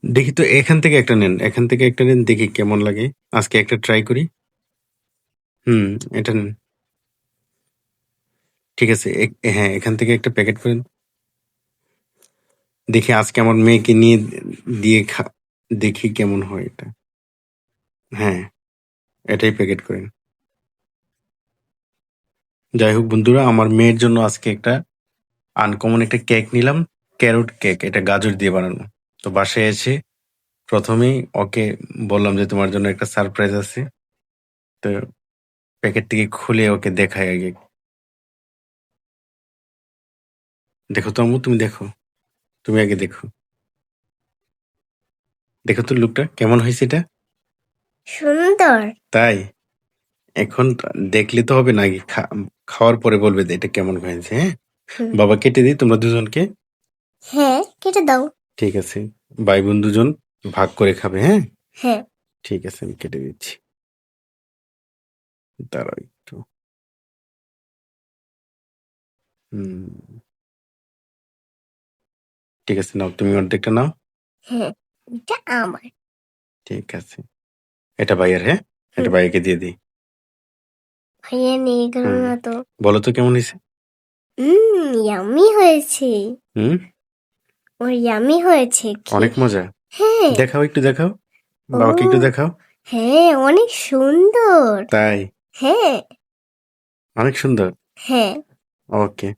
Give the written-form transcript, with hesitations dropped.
দেখি তো এখান থেকে একটা নেন। এখান থেকে একটা নেন দেখি কেমন লাগে। আজকে একটা ট্রাই করি। হুম, এটা নেন। ঠিক আছে। হ্যাঁ, এখান থেকে একটা প্যাকেট করেন। দেখি আজকে আমার মেয়েকে নিয়ে দিয়ে দেখি কেমন হয় এটা। হ্যাঁ, এটাই প্যাকেট করেন। যাই হোক বন্ধুরা, আমার মেয়ের জন্য আজকে একটা আনকমন একটা কেক নিলাম। ক্যারট কেক, এটা গাজর দিয়ে বানানো। তো বাসায় এসে প্রথমেই ওকে বললাম যে তোমার জন্য একটা সারপ্রাইজ আছে। তো প্যাকেট থেকে খুলে ওকে দেখাই আগে। দেখো তো আম্মু, তুমি দেখো, তুমি আগে দেখো। দেখো তো লুকটা কেমন হয়েছে এটা। সুন্দর। তাই এখন দেখলে তো হবে না, আগে খাওয়ার পরে বলবে যে এটা কেমন হয়েছে। হ্যাঁ, বাবা কেটে দিই তোমরা দুজনকে। হ্যাঁ, কেটে দাও। ঠিক আছে, ভাই বোন দুজন ভাগ করে খাবে। হ্যাঁ, হ্যাঁ। ঠিক আছে, আমি কেটে দিচ্ছি। দাঁড়াও একটু। হুম, ঠিক আছে, নাও তুমি অর্ধেকটা নাও। হ্যাঁ, এটা আমার। ঠিক আছে, এটা ভাইয়ের। হ্যাঁ, এটা ভাইয়াকে দিয়ে দিই। ভাইয়া নিয়ে গেল হুম, না তো। বলো তো কেমন হয়েছে। ইয়াম্মি হয়েছে। হুম, ওর ইয়াম্মি হয়েছে অনেক মজা। হ্যাঁ। দেখাও, একটু দেখাও, ও বাবাকে একটু দেখাও। হ্যাঁ, অনেক সুন্দর। তাই হ্যাঁ। অনেক সুন্দর। হ্যাঁ। ওকে।